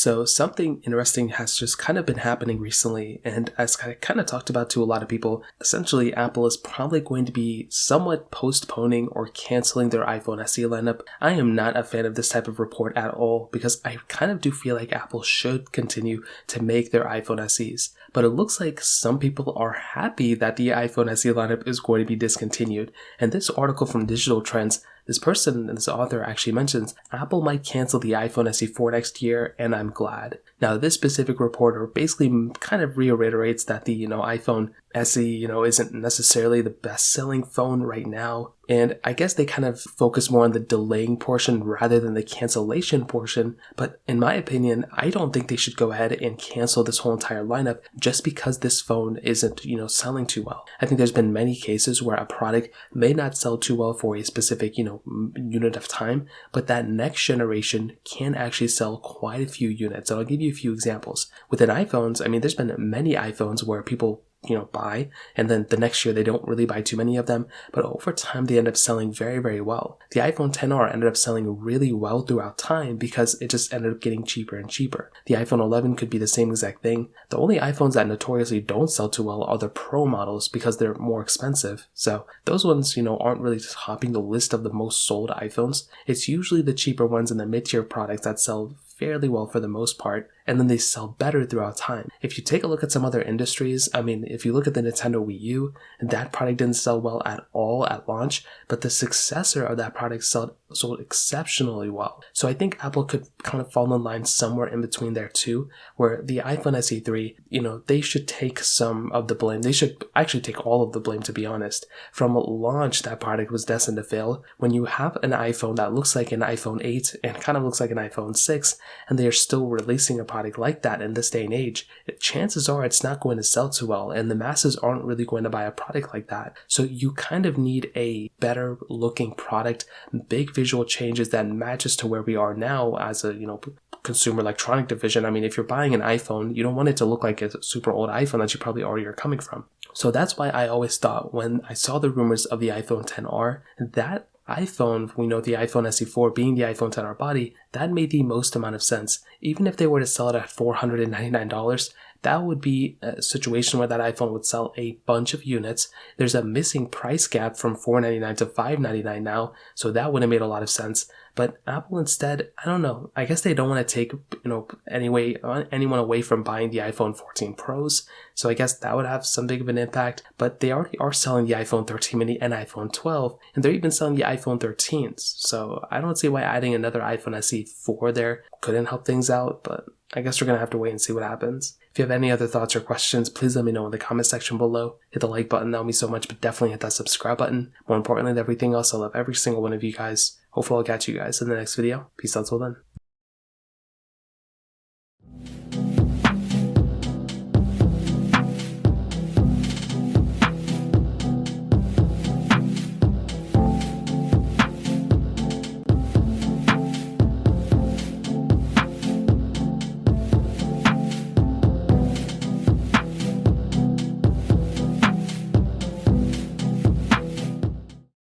So something interesting has just kind of been happening recently, and as I kind of talked about to a lot of people, essentially Apple is probably going to be somewhat postponing or canceling their iPhone SE lineup. I am not a fan of this type of report at all because I kind of do feel like Apple should continue to make their iPhone SEs. But it looks like some people are happy that the iPhone SE lineup is going to be discontinued. And this article from Digital Trends, this person, this author actually mentions Apple might cancel the iPhone SE4 next year, and I'm glad. Now, this specific reporter basically kind of reiterates that the iPhone SE isn't necessarily the best-selling phone right now, and I guess they kind of focus more on the delaying portion rather than the cancellation portion. But in my opinion, I don't think they should go ahead and cancel this whole entire lineup just because this phone isn't selling too well. I think there's been many cases where a product may not sell too well for a specific unit of time, but that next generation can actually sell quite a few units. And I'll give you a few examples. Within iPhones, I mean, there's been many iPhones where people buy, and then the next year they don't really buy too many of them, but over time they end up selling very, very well. The iPhone XR ended up selling really well throughout time because it just ended up getting cheaper and cheaper. The iPhone 11 could be the same exact thing. The only iPhones that notoriously don't sell too well are the Pro models because they're more expensive. So those ones, aren't really topping the list of the most sold iPhones. It's usually the cheaper ones and the mid-tier products that sell fairly well for the most part, and then they sell better throughout time. If you take a look at some other industries, I mean, if you look at the Nintendo Wii U, that product didn't sell well at all at launch, but the successor of that product sold exceptionally well. So I think Apple could kind of fall in line somewhere in between there too, where the iPhone SE3, they should take some of the blame. They should actually take all of the blame, to be honest. From launch, that product was destined to fail. When you have an iPhone that looks like an iPhone 8 and kind of looks like an iPhone 6, and they are still releasing a product like that in this day and age, chances are it's not going to sell too well, and the masses aren't really going to buy a product like that. So you kind of need a better looking product, big visual changes that matches to where we are now as a consumer electronic division. I mean, if you're buying an iPhone, you don't want it to look like a super old iPhone that you probably already are coming from. So that's why I always thought when I saw the rumors of the iPhone XR, that iPhone, the iPhone SE4 being the iPhone XR body, that made the most amount of sense. Even if they were to sell it at $499, that would be a situation where that iPhone would sell a bunch of units. There's a missing price gap from $499 to $599 now, so that would have made a lot of sense. But Apple instead, I don't know, I guess they don't want to take, anyone away from buying the iPhone 14 Pros, so I guess that would have some big of an impact. But they already are selling the iPhone 13 mini and iPhone 12, and they're even selling the iPhone 13s, so I don't see why adding another iPhone SE4 there couldn't help things out, but I guess we're going to have to wait and see what happens. If you have any other thoughts or questions, please let me know in the comment section below. Hit the like button, that would mean so much, but definitely hit that subscribe button. More importantly than everything else, I love every single one of you guys. Hopefully I'll catch you guys in the next video. Peace out till then.